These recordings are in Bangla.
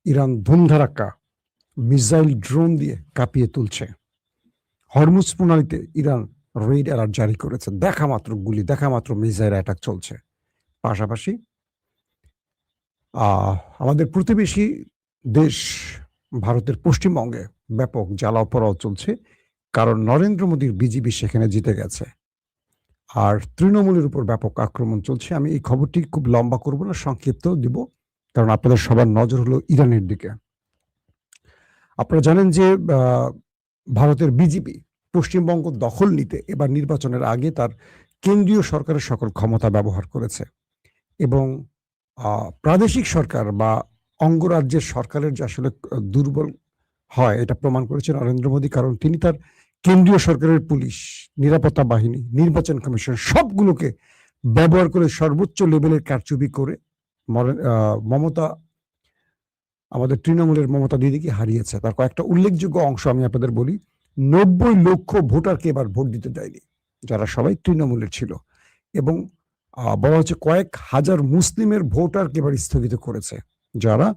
ইরান ধুমধারাক্কা মিসাইল ড্রোন দিয়ে কাঁপিয়ে তুলছে। হরমুজ প্রণালীতে ইরান রেড অ্যালার্ট জারি করেছে। দেখা মাত্র গুলি, দেখা মাত্র মিসাইল অ্যাটাক চলছে। পাশাপাশি আমাদের প্রতিবেশী দেশ ভারতের পশ্চিমবঙ্গে ব্যাপক জ্বালাও পোড়াও চলছে, কারণ নরেন্দ্র মোদীর বিজেপি সেখানে জিতে গেছে। আর তৃণমূলের উপর ব্যাপক আক্রমণ চলছে। আমি এই খবরটি খুব লম্বা করব না, সংক্ষিপ্ত দিব, কারণ আপনাদের সবার নজর হলো ইরানের দিকে। আপনারা জানেন যে ভারতের বিজেপি পশ্চিমবঙ্গ দখল নিতে এবার নির্বাচনের আগে তার কেন্দ্রীয় সরকারের সকল ক্ষমতা ব্যবহার করেছে এবং প্রাদেশিক সরকার বা অঙ্গরাজ্যের সরকারের যে আসলে দুর্বল হয় এটা প্রমাণ করেছে নরেন্দ্র মোদী, কারণ তিনি তার কেন্দ্রীয় সরকারের পুলিশ, নিরাপত্তা বাহিনী, নির্বাচন কমিশন সবগুলোকে ব্যবহার করে সর্বোচ্চ লেভেলের কারচুপি করে মমতা, আমাদের তৃণমূলের মমতা দিদিকে হারিয়েছে। তার কয়েকটা উল্লেখযোগ্য অংশ আমি আপনাদের বলি। 90 লক্ষ ভোটারকে এবার ভোট দিতে দেয়নি, যারা সবাই তৃণমূলের ছিল, এবং বলা হচ্ছে কয়েক হাজার মুসলিমের ভোটারকে এবার স্থগিত করেছে, যারা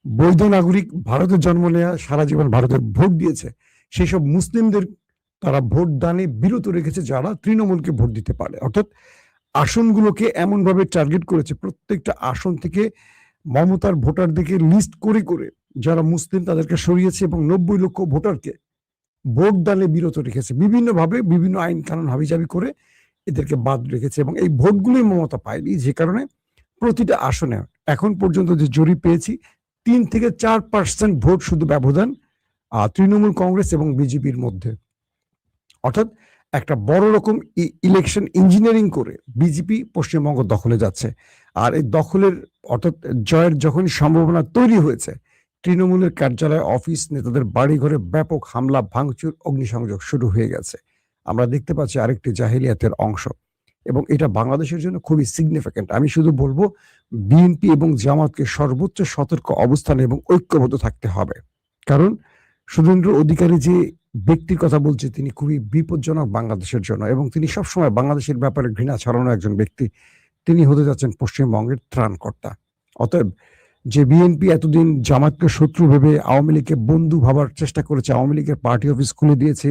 বৈধ নাগরিক, ভারতের জন্ম নেওয়া, সারা জীবন ভারতের ভোট দিয়েছে, সেই সব মুসলিমদের তারা ভোট দানে বিরত রেখেছে, যারা তৃণমূলকে ভোট দিতে পারে। অর্থাৎ আসনগুলোকে এমনভাবে টার্গেট করেছে, প্রত্যেকটা আসন থেকে মমতার ভোটারদেরকে লিস্ট করে করে যারা মুসলিম তাদেরকে সরিয়েছে এবং 90 লক্ষ ভোটারকে ভোট দানে বিরত রেখেছে। বিভিন্নভাবে বিভিন্ন আইন কানুন হাবিজাবি করে এদেরকে বাদ রেখেছে এবং এই ভোটগুলোই মমতা পায়নি, যে কারণে প্রতিটা আসনে এখন পর্যন্ত যে জরিপ পেয়েছি 3 থেকে 4% ভোট শুধু ব্যবধান তৃণমূল কংগ্রেস এবং বিজেপির মধ্যে। অর্থাৎ একটা বড় রকম ইলেকশন ইঞ্জিনিয়ারিং করে বিজেপি পশ্চিমবঙ্গ দখলে যাচ্ছে। আর এই দখলের অর্থাৎ জয়ের যখনই সম্ভাবনা তৈরি হয়েছে, তৃণমূলের কার্যালয়, অফিস, নেতাদের বাড়ি ঘরে ব্যাপক হামলা, ভাঙচুর, অগ্নিসংযোগ শুরু হয়ে গেছে। আমরা দেখতে পাচ্ছি আরেকটি জাহিলিয়াতের অংশ, এবং এটা বাংলাদেশের জন্য খুবই সিগনিফিক্যান্ট। আমি শুধু বলবো বিএনপি এবং জামাতকে সর্বোচ্চ সতর্ক অবস্থানে এবং ঐক্যবদ্ধ থাকতে হবে, কারণ শুভেন্দু অধিকারী যে ব্যক্তির কথা বলছে তিনি খুবই বিপজ্জনক বাংলাদেশের জন্য, এবং তিনি সবসময় বাংলাদেশের ব্যাপারে ঘৃণা ছড়ানো একজন ব্যক্তি। তিনি হতে যাচ্ছেন পশ্চিমবঙ্গের ত্রাণকর্তা। অতএব যে বিএনপি এতদিন জামাতকে শত্রু ভেবে আওয়ামী লীগকে বন্ধু ভাবার চেষ্টা করেছে, আওয়ামী লীগের পার্টি অফিস খুলে দিয়েছে,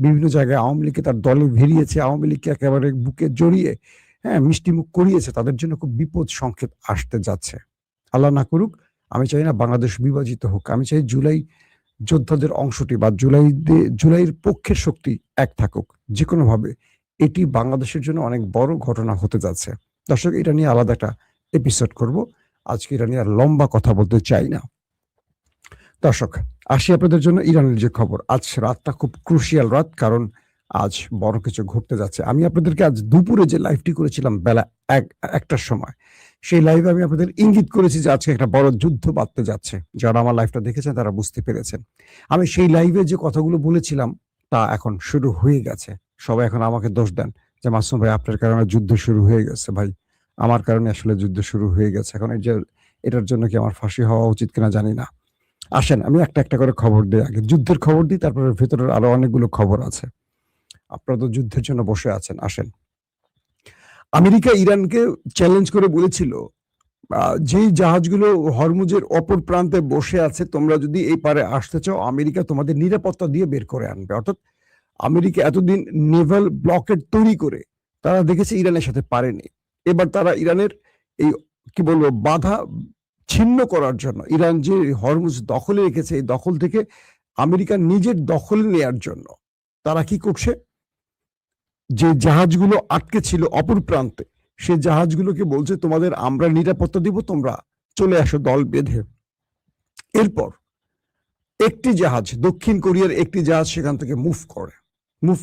বিভিন্ন জায়গায় আওয়ামী লীগকে তার দলে ভিড়িয়েছে, আওয়ামী লীগকে একেবারে বুকে জড়িয়ে মিষ্টি মুখ করিয়েছে, তাদের জন্য খুব বিপদ সংকেত আসতে যাচ্ছে। আল্লাহ না করুক। আমি চাই না বাংলাদেশ বিভাজিত হোক। আমি চাই জুলাই যোদ্ধাদের অংশটি বা জুলাইয়ের পক্ষের শক্তি এক থাকুক যে কোনো ভাবে। এটি বাংলাদেশের জন্য অনেক বড় ঘটনা হতে যাচ্ছে। দর্শক, এটা নিয়ে আলাদা একটা এপিসোড করব, আজকে এটা নিয়ে আর লম্বা কথা বলতে চাই না। দর্শক, আসি আপনাদের জন্য ইরানের যে খবর। আজ রাতটা খুব ক্রুশিয়াল রাত, কারণ আজ বড় কিছু ঘটতে যাচ্ছে। আমি আপনাদেরকে আজ দুপুরে যে লাইভটি করেছিলাম বেলা 1টার সময়, সেই লাইভে আমি আপনাদের ইঙ্গিত করেছি যে আজকে একটা বড় যুদ্ধ বাঁধতে যাচ্ছে। যারা আমার লাইভটা দেখেছেন তারা বুঝতে পেরেছেন। আমি সেই লাইভে যে কথাগুলো বলেছিলাম তা এখন শুরু হয়ে গেছে। সবাই এখন আমাকে দোষ দেন যে মাসুম ভাই আপনার কারণে যুদ্ধ শুরু হয়ে গেছে। ভাই, আমার কারণে আসলে যুদ্ধ শুরু হয়ে গেছে। এখন এটার জন্য কি আমার ফাঁসি হওয়া উচিত কিনা জানি না। আসেন আমি একটা একটা করে খবর দিই, আগে যুদ্ধের খবর দিই, তারপরে ভেতরের আরো অনেকগুলো খবর আছে। আপনারা তো যুদ্ধের জন্য বসে আছেন। আসেন, আমেরিকা ইরানকে চ্যালেঞ্জ করে বলেছিল যেই জাহাজগুলো হরমুজের অপর প্রান্তে বসে আছে, তোমরা যদি এই পারে আসতে চাও আমেরিকা তোমাদের নিরাপত্তা দিয়ে বের করে আনবে। অর্থাৎ আমেরিকা এতদিন নেভাল ব্লকেট তৈরি করে তারা দেখেছে ইরানের সাথে পারেনি। এবার তারা ইরানের এই কি বলবো বাধা ছিন্ন করার জন্য, ইরান যে হরমুজ দখলে রেখেছে এই দখল থেকে আমেরিকা নিজের দখলে নেয়ার জন্য তারা কি করছে, যে জাহাজগুলো আটকে ছিল অপর প্রান্তে সেই জাহাজগুলোকে বলছে তোমাদের আমরা নিরাপত্তা দিব, তোমরা চলে আসো দল বেঁধে। এরপর একটি জাহাজ, দক্ষিণ কোরিয়ার একটি জাহাজ সেখান থেকে মুভ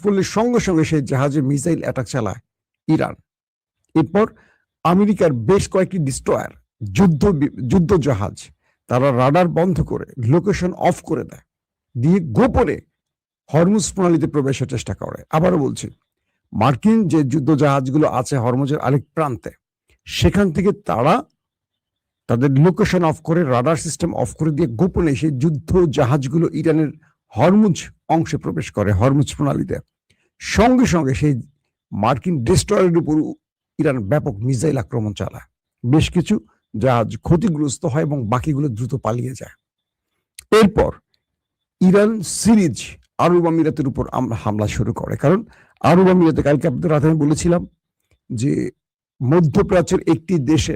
করলে সঙ্গে সঙ্গে সেই জাহাজে মিসাইল অ্যাটাক চালায় ইরান। এরপর আমেরিকার বেশ কয়েকটি ডিস্ট্রয়ার, যুদ্ধ জাহাজ, তারা রাডার বন্ধ করে লোকেশন অফ করে দেয়, দিয়ে গোপনে হরমুজ প্রণালীতে প্রবেশের চেষ্টা করে। আবারও বলছি, মার্কিন যে যুদ্ধ জাহাজগুলো আছে হরমুজের আরেক প্রান্তে, সেখান থেকে তারা তাদের লোকেশন অফ করে, রাডার সিস্টেম অফ করে দিয়ে গোপনে সেই যুদ্ধ জাহাজগুলো ইরানের হরমুজ অংশে প্রবেশ করে, হরমুজ প্রণালীতে। সঙ্গে সঙ্গে সেই মার্কিন ডেস্ট্রয়ারের উপর ইরান ব্যাপক মিসাইল আক্রমণ চালায়। বেশ কিছু জাহাজ ক্ষতিগ্রস্ত হয় এবং বাকিগুলো দ্রুত পালিয়ে যায়। এরপর ইরান সিরিজ আরব আমিরাতের উপর হামলা শুরু করে, কারণ আরব আমিরাতে কালকে আপনাদের রাতে আমি বলেছিলাম যে মধ্যপ্রাচ্যের একটি দেশে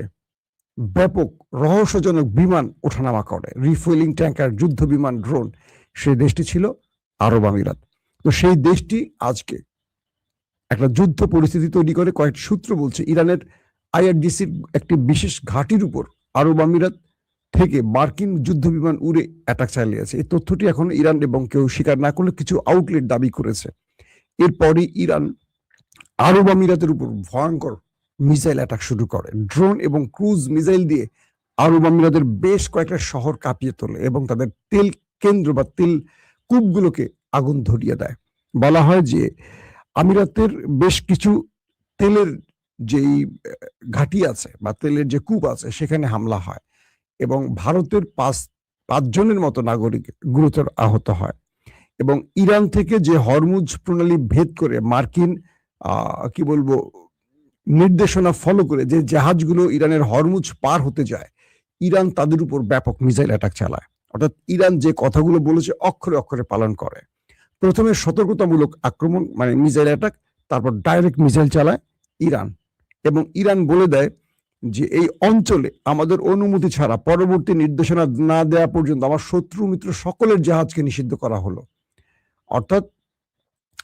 ব্যাপক রহস্যজনক বিমান ওঠানামা করে, রিফুয়েলিং ট্যাঙ্কার, যুদ্ধ বিমান, ড্রোন, সেই দেশটি ছিল আরব আমিরাত। তো সেই দেশটি আজকে একটা যুদ্ধ পরিস্থিতি তৈরি করে। কয়েকটি সূত্র বলছে ইরানের আইআরডিসির একটি বিশেষ ঘাঁটির উপর আরব আমিরাত থেকে মার্কিন যুদ্ধ বিমান উড়ে অ্যাটাক চালিয়েছে। এই তথ্যটি এখন ইরান এবং কেউ স্বীকার না করলে কিছু আউটলেট দাবি করেছে। এরপরই ইরান আরব আমিরাতের উপর ভয়ঙ্কর মিসাইল অ্যাটাক শুরু করে, ড্রোন এবং ক্রুজ মিসাইল দিয়ে আরব আমিরাতের বেশ কয়েকটা শহর কাঁপিয়ে তোলে এবং তাদের তেল কেন্দ্র বা তেল কূপগুলোকে আগুন ধরিয়ে দেয়। বলা হয় যে আমিরাতের বেশ কিছু তেলের যেই ঘাঁটি আছে বা তেলের যে কূপ আছে সেখানে হামলা হয় এবং ভারতের পাঁচজনের মতো নাগরিক গুরুতর আহত হয়। এবং ইরান থেকে যে হরমুজ প্রণালী ভেদ করে মার্কিন কি বলবো নির্দেশনা ফলো করে যে জাহাজগুলো ইরানের হরমুজ পার হতে যায়, ইরান তাদের উপর ব্যাপক মিসাইল অ্যাটাক চালায়। অর্থাৎ ইরান যে কথাগুলো বলেছে অক্ষরে অক্ষরে পালন করে। প্রথমে সতর্কতামূলক আক্রমণ মানে মিসাইল অ্যাটাক, তারপর ডাইরেক্ট মিসাইল চালায় ইরান এবং ইরান বলে দেয় যে এই অঞ্চলে আমাদের অনুমতি ছাড়া পরবর্তী নির্দেশনা না দেওয়া পর্যন্ত আমার শত্রু মিত্র সকলের জাহাজকে নিষিদ্ধ করা হলো। অর্থাৎ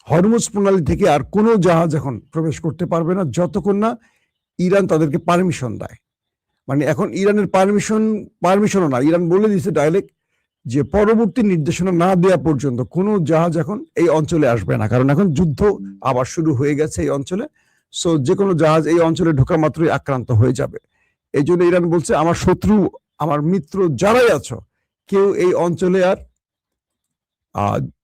হরমুজ প্রণালী থেকে আর কোনো জাহাজ এখন প্রবেশ করতে পারবে না যতক্ষণ না ইরান তাদেরকে পারমিশন দেয়। মানে এখন ইরানের পারমিশনও না, ইরান বলে দিয়েছে ডাইরেক্ট যে পরবর্তী নির্দেশনা না দেওয়া পর্যন্ত কোনো জাহাজ এখন এই অঞ্চলে আসবে না, কারণ এখন যুদ্ধ আবার শুরু হয়ে গেছে এই অঞ্চলে। সো যে কোনো জাহাজ এই অঞ্চলে ঢোকা মাত্রই আক্রান্ত হয়ে যাবে। এই জন্য ইরান বলছে আমার শত্রু আমার মিত্র যারাই আছো কেউ এই অঞ্চলে আর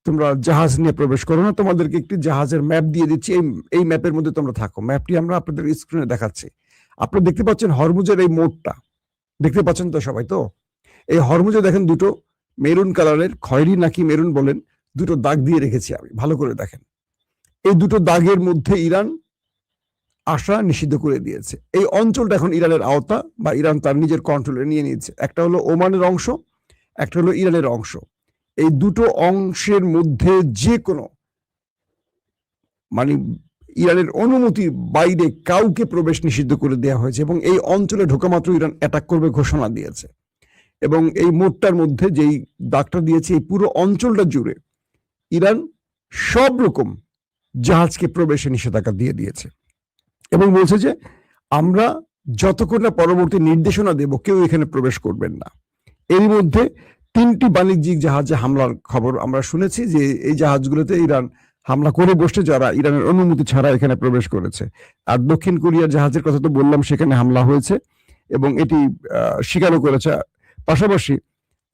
তোমরা জাহাজ নিয়ে প্রবেশ করো না, তোমাদেরকে একটি জাহাজের ম্যাপ দিয়ে দিচ্ছি, এই ম্যাপের মধ্যে তোমরা থাকো। ম্যাপটি আমরা আপনাদের স্ক্রিনে দেখাচ্ছি। আপনারা দেখতে পাচ্ছেন হরমুজের এই মোড়টা দেখতে পাচ্ছেন তো সবাই? তো এই হরমুজে দেখেন দুটো মেরুন কালারের, খয়েরি নাকি মেরুন বলেন, দুটো দাগ দিয়ে রেখেছি আমি, ভালো করে দেখেন। এই দুটো দাগের মধ্যে ইরান আসা নিষিদ্ধ করে দিয়েছে। এই অঞ্চলটা এখন ইরানের আওতা বা ইরান তার নিজের কন্ট্রোলে নিয়ে নিয়েছে। একটা হলো ওমানের অংশ, একটা হলো ইরানের অংশ। এই দুটো অংশের মধ্যে যে কোনো মানে ইরানের অনুমতির বাইরে কাউকে প্রবেশ নিষিদ্ধ করে দেওয়া হয়েছে এবং এই অঞ্চলে ঢোকা মাত্র ইরান অ্যাটাক করবে ঘোষণা দিয়েছে। এবং এই মোড়টার মধ্যে যেই দাগটা দিয়েছে এই পুরো অঞ্চলটা জুড়ে ইরান সব রকম জাহাজকে প্রবেশে নিষেধাজ্ঞা দিয়ে দিয়েছে এবং বলছে যে আমরা যতক্ষণ না পরবর্তী নির্দেশনা দেব কেউ এখানে প্রবেশ করবেন না। এর মধ্যে 3টি বাণিজ্যিক জাহাজে হামলার খবর আমরা শুনেছি যে এই জাহাজগুলোতে ইরান হামলা করে বসছে যারা ইরানের অনুমতি ছাড়া এখানে প্রবেশ করেছে। আর দক্ষিণ কোরিয়ার জাহাজের কথা তো বললাম, সেখানে হামলা হয়েছে এবং এটি স্বীকারও করেছে। পাশাপাশি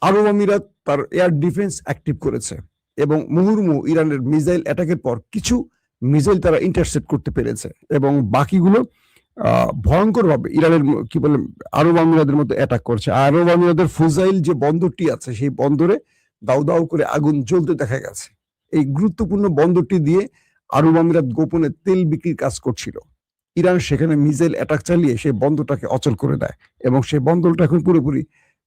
আরব আমিরাত তার এয়ার ডিফেন্স অ্যাক্টিভ করেছে এবং মুহুর্মুহু ইরানের মিসাইল অ্যাটাকের পর কিছু মিসাইল তারা ইন্টারসেপ্ট করতে পেরেছে এবং বাকিগুলো ভয়ঙ্কর ভাবে ইরানের কি বলে আরব আমিরাতের মতো অ্যাটাক করছে। আরব আমিরাতের ফুজাইল যে বন্দরটি আছে সেই বন্দরে দাউ দাউ করে আগুন জ্বলতে দেখা গেছে। এই গুরুত্বপূর্ণ বন্দরটি দিয়ে আরব আমিরাত গোপনে তেল বিক্রির কাজ করছিল। ইরান সেখানে মিসাইল অ্যাটাক চালিয়ে সেই বন্দরটাকে অচল করে দেয় এবং সেই বন্দরটা এখন পুরোপুরি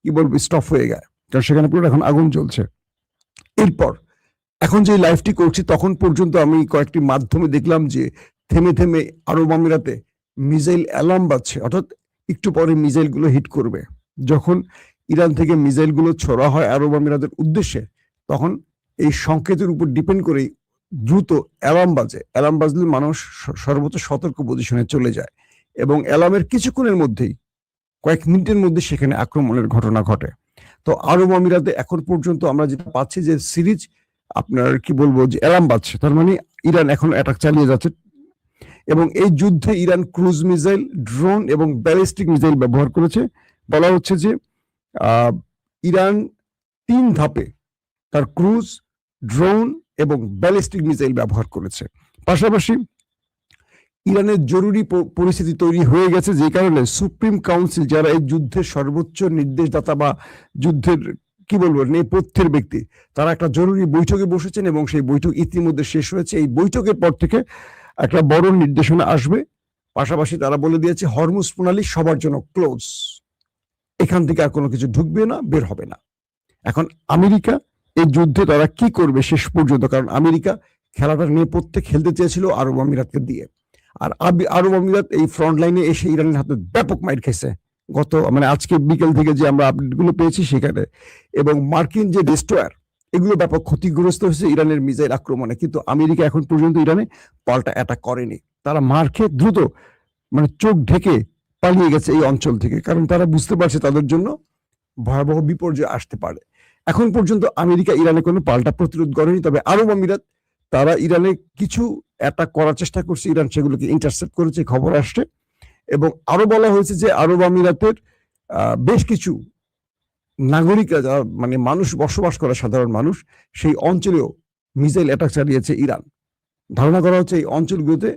কি বলবো স্টপ হয়ে যায়, কারণ সেখানে পুরো এখন আগুন জ্বলছে। এরপর এখন যে লাইভটি করছি তখন পর্যন্ত আমি কয়েকটি মাধ্যমে দেখলাম যে থেমে থেমে আরব আমিরাতে মিসাইল অ্যালার্ম বাজছে, অর্থাৎ একটু পরে মিসাইল গুলো হিট করবে। যখন ইরান থেকে মিসাইল গুলো ছোড়া হয় আরব আমিরাতের উদ্দেশ্যে তখন এই সংকেতের উপর ডিপেন্ড করেই দ্রুত অ্যালার্ম বাজে। অ্যালার্ম বাজলে মানুষ সর্বোচ্চ সতর্ক পজিশনে চলে যায় এবং অ্যালার্মের কিছুক্ষণের মধ্যেই কয়েক মিনিটের মধ্যে সেখানে আক্রমণের ঘটনা ঘটে। তো আরব আমিরাতে এখন পর্যন্ত আমরা যেটা পাচ্ছি যে সিরিজ আপনার কি বলবো যে অ্যালার্ম বাজছে, তার মানে ইরান এখন অ্যাটাক চালিয়ে যাচ্ছে এবং এই যুদ্ধে ইরান ক্রুজ মিসাইল, ড্রোন এবং ব্যালিস্টিক মিসাইল ব্যবহার করেছে। বলা হচ্ছে যে ইরান 3 ধাপে তার ক্রুজ, ড্রোন এবং ব্যালিস্টিক মিসাইল ব্যবহার করেছে। পাশাপাশি ইরানের জরুরি পরিস্থিতি তৈরি হয়ে গেছে, যে কারণে সুপ্রিম কাউন্সিল যারা এই যুদ্ধের সর্বোচ্চ নির্দেশদাতা বা যুদ্ধের কি বলবো নেপথ্যের ব্যক্তি, তারা একটা জরুরি বৈঠকে বসেছেন এবং সেই বৈঠক ইতিমধ্যে শেষ হয়েছে। এই বৈঠকের পর থেকে একটা বড় নির্দেশনা আসবে। পাশাপাশি তারা বলে দিয়েছে হরমুজ প্রণালী সবার জন্য ক্লোজ, এখান থেকে আর কোনো কিছু ঢুকবে না, বের হবে না। এখন আমেরিকা এই যুদ্ধে তারা কি করবে শেষ পর্যন্ত, কারণ আমেরিকা খেলাটা নেপথ্যে খেলতে চেয়েছিল আরব আমিরাতকে দিয়ে, আর আরব আমিরাত এই ফ্রন্ট লাইনে এসে ইরানের হাতে ব্যাপক মাইর খেয়েছে গত মানে আজকে বিকেল থেকে যে আমরা আপডেটগুলো পেয়েছি সেখানে, এবং মার্কিন যে ডেস্ট্রয়ার এগুলো ব্যাপক ক্ষতিগ্রস্ত হয়েছে ইরানের মিসাইল আক্রমণে, কিন্তু আমেরিকা এখন পর্যন্ত ইরানে পাল্টা অ্যাটাক করেনি। তারা মার খেয়ে দ্রুত মানে চোখ ঢেকে পালিয়ে গেছে এই অঞ্চল থেকে, কারণ তারা বুঝতে পারছে তাদের জন্য ভয়াবহ বিপর্যয় আসতে পারে। এখন পর্যন্ত আমেরিকা ইরানে কোনো পাল্টা প্রতিরোধ করেনি, তবে আরব আমিরাত তারা ইরানে কিছু অ্যাটাক করার চেষ্টা করছে, ইরান সেগুলোকে ইন্টারসেপ্ট করেছে খবর আসছে। এবং আরো বলা হয়েছে যে আরব আমিরাতের বেশ কিছু নাগরিকরা যারা মানে মানুষ বসবাস করে সাধারণ মানুষ, সেই অঞ্চলেও মিসাইল অ্যাটাক চালিয়েছে ইরান। ধারণা করা হচ্ছে এই অঞ্চলগুলোতে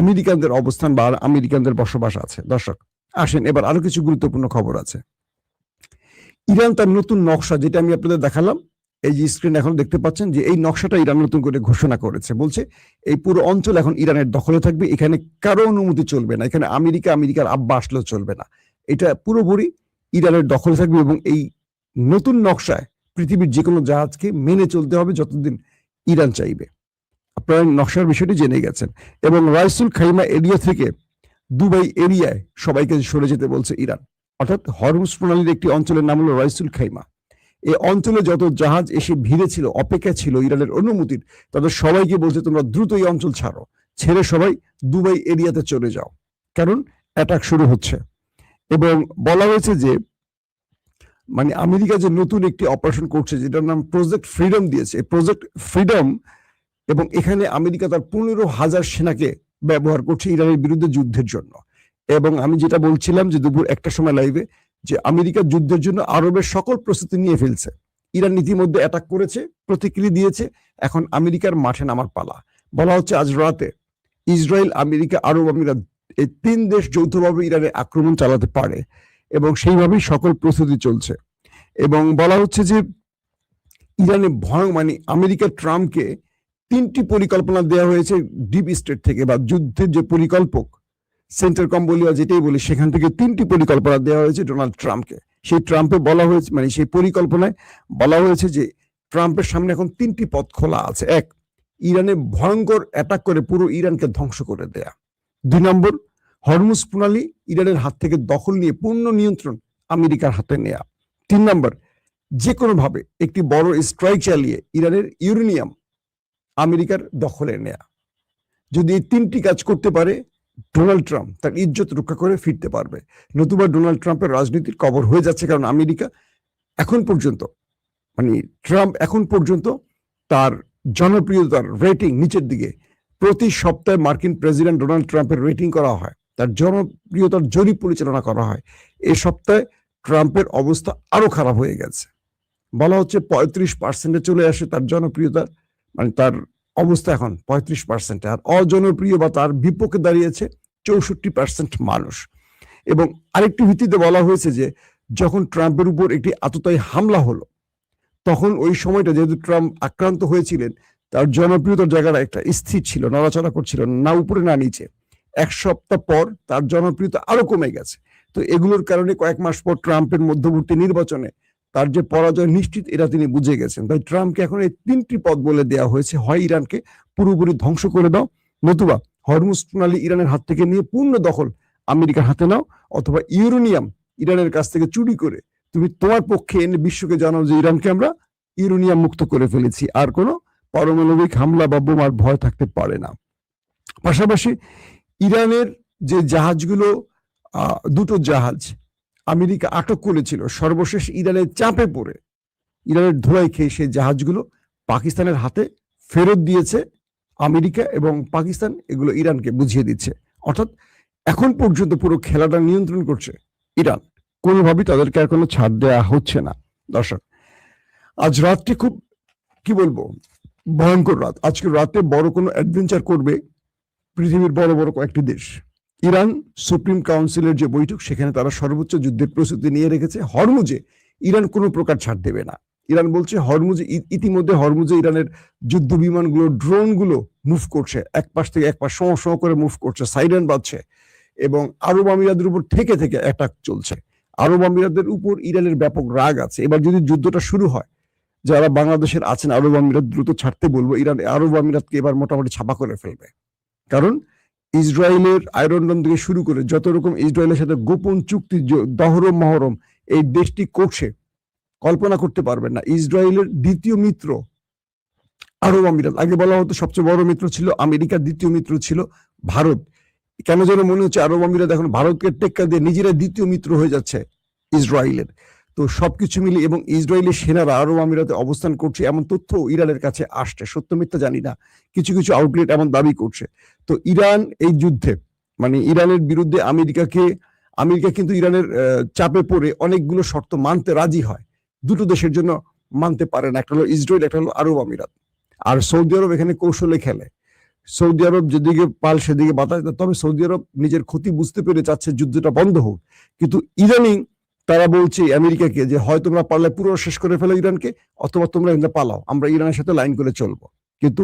আমেরিকানদের অবস্থান বা আমেরিকানদের বসবাস আছে। দর্শক আসেন এবার আরো কিছু গুরুত্বপূর্ণ খবর আছে। ইরান তার নতুন নকশা, যেটা আমি আপনাদের দেখালাম, এই যে স্ক্রিন এখন দেখতে পাচ্ছেন, যে এই নকশাটা ইরান নতুন করে ঘোষণা করেছে। বলছে এই পুরো অঞ্চল এখন ইরানের দখলে থাকবে, এখানে কারো অনুমতি চলবে না, এখানে আমেরিকার আব্বা আসলেও চলবে না, এটা পুরোপুরি ইরানের দখলে থাকবে। এবং এই নতুন নকশায় পৃথিবীর যে কোনো জাহাজকে মেনে চলতে হবে যতদিন ইরান চাইবে। আপনারা নকশার বিষয়টি জেনে গেছেন। এবং রাইসুল খাইমা এরিয়া থেকে দুবাই এরিয়ায় সবাইকে সরে যেতে বলছে ইরান, অর্থাৎ হরমুজ প্রণালীর একটি অঞ্চলের নাম হলো রাইসুল খাইমা। এই অঞ্চলে যত জাহাজ এসে ভিড়ে ছিল, অপেক্ষা ছিল ইরানের অনুমতির, তাদের সবাইকে বলছে তোমরা দ্রুত এই অঞ্চল ছাড়ো, ছেড়ে সবাই দুবাই এরিয়াতে চলে যাও, কারণ অ্যাটাক শুরু হচ্ছে। এবং বলা হয়েছে যে মানে আমেরিকা যে নতুন একটি অপারেশন করছে যেটার নাম প্রজেক্ট ফ্রিডম দিয়েছে, প্রজেক্ট ফ্রিডম, এবং এখানে আমেরিকা তার 15,000 সেনাকে ব্যবহার করছে ইরানের বিরুদ্ধে যুদ্ধের জন্য। এবং আমি যেটা বলছিলাম যে দুপুর 1টার সময় লাইভে, যে আমেরিকা যুদ্ধের জন্য আরবের সকল প্রস্তুতি নিয়ে ফেলছে। ইরান ইতিমধ্যে অ্যাটাক করেছে, প্রতিক্রিয়া দিয়েছে, এখন আমেরিকার মাঠে নামার পালা। বলা হচ্ছে আজ রাতে ইসরায়েল, আমেরিকা, আরব আমিরাত এই 3 দেশ যৌথভাবে ইরানে আক্রমণ চালাতে পারে, এবং সেইভাবেই সকল প্রস্তুতি চলছে। এবং বলা হচ্ছে যে ইরানে মানে আমেরিকা ট্রাম্পকে 3টি পরিকল্পনা দেওয়া হয়েছে ডিপ স্টেট থেকে, বা যুদ্ধের যে পরিকল্পক সেন্টার কম্বোলিয়া যেটাই বলি, সেখান থেকে 3টি পরিকল্পনা দেওয়া হয়েছে ডোনাল্ড ট্রাম্পকে। সেই ট্রাম্পে বলা হয়েছে মানে সেই পরিকল্পনায় বলা হয়েছে যে ট্রাম্পের সামনে এখন 3টি পথ খোলা আছে। 1, ইরানে ভয়ঙ্কর অ্যাটাক করে পুরো ইরানকে ধ্বংস করে দেয়া। 2 নম্বর, হরমুজ প্রণালী ইরানের হাত থেকে দখল নিয়ে পূর্ণ নিয়ন্ত্রণ আমেরিকার হাতে নেয়া। 3 নম্বর, যে কোনো ভাবে একটি বড় স্ট্রাইক চালিয়ে ইরানের ইউরেনিয়াম আমেরিকার দখলে নেয়া। যদি এই 3টি কাজ করতে পারে, ডোনাল্ড ট্রাম্প তার ইজ্জত রক্ষা করে ফিরতে পারবে। নতুবা ডোনাল্ড ট্রাম্পের রাজনীতির কবর হয়ে যাচ্ছে, কারণ আমেরিকা এখন পর্যন্ত মানে ট্রাম্প এখন পর্যন্ত তার জনপ্রিয়তার রেটিং নিচের দিকে। প্রতি সপ্তাহে মার্কিন প্রেসিডেন্ট ডোনাল্ড ট্রাম্পের রেটিং করা হয়, তার জনপ্রিয়তার জরিপ পরিচালনা করা হয়। এই সপ্তাহে ট্রাম্পের অবস্থা আরো খারাপ হয়ে গেছে। বলা হচ্ছে 35% চলে আসে তার জনপ্রিয়তা, মানে তার অবস্থা এখন 35%, আর অজনপ্রিয় বা তার বিপক্ষে দাঁড়িয়েছে 64% মানুষ। এবং আরেকটি ভিত্তিতে বলা হয়েছে যে যখন ট্রাম্পের উপর একটি আততায়ী হামলা হলো, তখন ওই সময়টা যেহেতু ট্রাম্প আক্রান্ত হয়েছিলেন, তার জনপ্রিয়তার জায়গাটা একটা স্থির ছিল, নড়াচড়া করছিল না উপরে না নিচে। 1 সপ্তাহ পর তার জনপ্রিয়তা আরো কমে গেছে। তো এগুলোর কারণে কয়েক মাস পর ট্রাম্পের মধ্যবর্তী নির্বাচনে তার যে পরাজয় নিশ্চিত, এটা তিনি বুঝে গেছেন। তাই ট্রাম্পকে এখন এই 3টি পথ বলে দেওয়া হয়েছে, হয় ইরানকে পুরোপুরি ধ্বংস করে দাও, নতুবা হরমুজ প্রণালী ইরানের হাত থেকে নিয়ে পূর্ণ দখল আমেরিকার হাতে নাও, অথবা ইউরেনিয়াম ইরানের কাছ থেকে চুরি করে তুমি তোমার পক্ষে এনে বিশ্বকে জানাও যে ইরানকে আমরা ইউরেনিয়াম মুক্ত করে ফেলেছি, আর কোনো পারমাণবিক হামলা বা বোমার ভয় থাকতে পারে না। পাশাপাশি ইরানের যে জাহাজগুলো 2টো জাহাজ আমেরিকা আটক করেছিল, সর্বশেষ ইরানের চাপে পড়ে, ইরানের ধোঁয়ায় খেয়ে সেই জাহাজগুলো পাকিস্তানের হাতে ফেরত দিয়েছে আমেরিকা, এবং পাকিস্তান এগুলো ইরানকে বুঝিয়ে দিচ্ছে। অর্থাৎ এখন পর্যন্ত পুরো খেলাটা নিয়ন্ত্রণ করছে ইরান, কোনোভাবেই তাদেরকে আর কোনো ছাড় দেওয়া হচ্ছে না। দর্শক, আজ রাতটি খুব কি বলবো ভয়ঙ্কর রাত। আজকে রাতে বড় কোনো অ্যাডভেঞ্চার করবে পৃথিবীর বড় বড় কয়েকটি দেশ। ইরান সুপ্রিম কাউন্সিলের যে বৈঠক, সেখানে তারা সর্বোচ্চ যুদ্ধের প্রস্তুতি নিয়ে রেখেছে। হরমুজে ইরান কোনো প্রকার ছাড় দেবে না। ইরান বলছে হরমুজে ইতিমধ্যে হরমুজে ইরানের যুদ্ধ বিমানগুলো, ড্রোনগুলো মুভ করছে, এক পাশ থেকে এক পাশ শো করে মুভ করছে, সাইরেন বাজছে, এবং আরব আমিরাতের উপর থেকে থেকে অ্যাটাক চলছে। আরব আমিরাতের উপর ইরানের ব্যাপক রাগ আছে। এবার যদি যুদ্ধটা শুরু হয়, যারা বাংলাদেশের আছেন আরব আমিরাত দ্রুত ছাড়তে বলবো। ইরান আরব আমিরাতকে এবার মোটামুটি ছাপা করে ফেলবে। কারণ ইসরায়েলের আয়রন ডোম থেকে শুরু করে যত রকম ইসরায়েলের সাথে গোপন চুক্তি দহরম মহরম এই দেশটি করছে, কল্পনা করতে পারবেন না। ইসরায়েলের দ্বিতীয় মিত্র আরব আমিরাত। আগে বলা হতো সবচেয়ে বড় মিত্র ছিল আমেরিকা, দ্বিতীয় মিত্র ছিল ভারত। কেন যেন মনে হচ্ছে আরব আমিরাত এখন ভারতকে টেক্কা দিয়ে নিজেরা দ্বিতীয় মিত্র হয়ে যাচ্ছে ইসরায়েলের। তো সবকিছু মিলে এবং ইসরায়েলের সেনারা আরব আমিরাতে অবস্থান করছে এমন তথ্য ইরানের কাছে আসছে, সত্য মিথ্যা জানি না, কিছু কিছু আউটলেট এমন দাবি করছে। তো ইরান এই যুদ্ধে মানে ইরানের বিরুদ্ধে আমেরিকা কিন্তু ইরানের চাপে পড়ে অনেকগুলো শর্ত মানতে রাজি হয়। দুটো দেশের জন্য মানতে পারে না, একটা হলো ইসরায়েল, একটা হলো আরব আমিরাত। আর সৌদি আরব এখানে কৌশলে খেলে। সৌদি আরব যেদিকে পাল সেদিকে বাতাস, তবে সৌদি আরব নিজের ক্ষতি বুঝতে পেরে চাচ্ছে যুদ্ধটা বন্ধ হোক। কিন্তু ইদানিং তারা বলছে আমেরিকাকে যে হয় তোমরা পারলে পুরো শেষ করে ফেলো ইরানকে, অথবা তোমরা এখানে পালাও, আমরা ইরানের সাথে লাইন করে চলবো। কিন্তু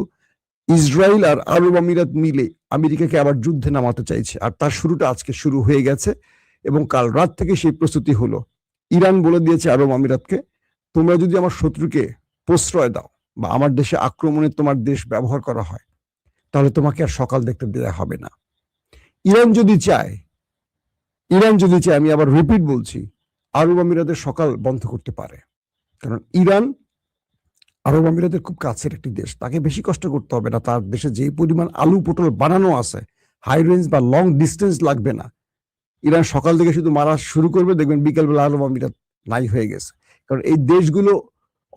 ইসরায়েল আর আরব আমিরাত মিলে আমেরিকাকে আবার যুদ্ধে নামাতে চাইছে, আর তার শুরুটা আজকে শুরু হয়ে গেছে এবং কাল রাত থেকে সেই প্রস্তুতি হলো। ইরান বলে দিয়েছে আরব আমিরাতকে, তোমরা যদি আমার শত্রুকে প্রশ্রয় দাও বা আমার দেশে আক্রমণে তোমার দেশ ব্যবহার করা হয়, তাহলে তোমাকে আর সকাল দেখতে দেওয়া হবে না। ইরান যদি চায়, আমি আবার রিপিট বলছি, আরব আমিরাতের সকাল বন্ধ করতে পারে। কারণ ইরান আরব আমিরাতের খুব কাছের একটি দেশ, তাকে বেশি কষ্ট করতে হবে না। তার দেশে যে পরিমাণ আলু পটল বানানো আছে, হাই রেঞ্জ বা লং ডিস্টেন্স লাগবে না। ইরান সকাল থেকে শুধু মারা শুরু করবে, দেখবেন বিকালবেলা আরব আমিরাত নাই হয়ে গেছে। কারণ এই দেশগুলো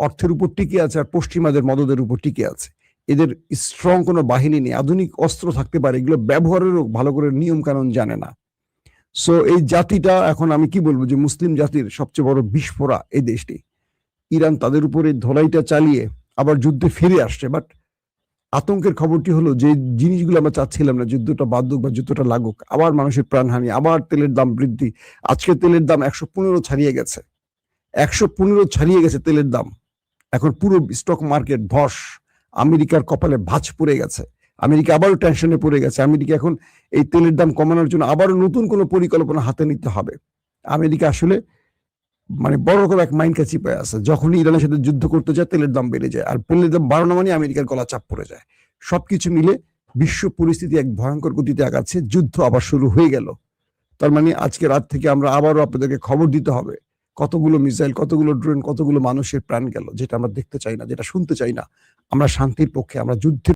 অর্থের উপর টিকে আছে আর পশ্চিমাদের মদদের উপর টিকে আছে। এদের স্ট্রং কোনো বাহিনী নেই, আধুনিক অস্ত্র থাকতে পারে, এগুলো ব্যবহারেরও ভালো করে নিয়ম কানুন জানে না। সো এই জাতিটা এখন আমি কি বলবো যে মুসলিম জাতির সবচেয়ে বড় বিস্ফোরা এই দেশটি। ইরান তাদের উপরে ধোলাইটা চালিয়ে আবার যুদ্ধে ফিরে আসছে। বাট আতঙ্কের খবরটি হলো যে জিনিসগুলো আমরা চাচ্ছিলাম না, যুদ্ধটা বাদুক বা যুদ্ধটা লাগুক, আবার মানুষের প্রাণহানি, আবার তেলের দাম বৃদ্ধি। আজকে তেলের দাম 115 ছাড়িয়ে গেছে, 115 ছাড়িয়ে গেছে তেলের দাম। এখন পুরো স্টক মার্কেট ধস, আমেরিকার কপালে ভাঁজ পড়ে গেছে, আমেরিকা আবারও টেনশনে পড়ে গেছে। আমেরিকা এখন এই তেলের দাম কমানোর জন্য আবারও নতুন কোনো পরিকল্পনা হাতে নিতে হবে। আমেরিকা আসলে মানে বড় রকম এক মাইন্ড কাছে চিপে আছে। যখনই ইরানের সাথে যুদ্ধ করতে যায় তেলের দাম বেড়ে যায়, আর তেলের দাম বাড়ানো মানে আমেরিকার গলা চাপ পড়ে যায়। সবকিছু মিলে বিশ্ব পরিস্থিতি এক ভয়ঙ্কর গতিতে আগাচ্ছে, যুদ্ধ আবার শুরু হয়ে গেল। তার মানে আজকে রাত থেকে আমরা আবারও আপনাদেরকে খবর দিতে হবে কতগুলো মিসাইল, কতগুলো ড্রোন, কতগুলো মানুষের প্রাণ গেল, যেটা আমরা দেখতে চাই না, যেটা শুনতে চাই না। আমরা শান্তির পক্ষে, আমরা যুদ্ধের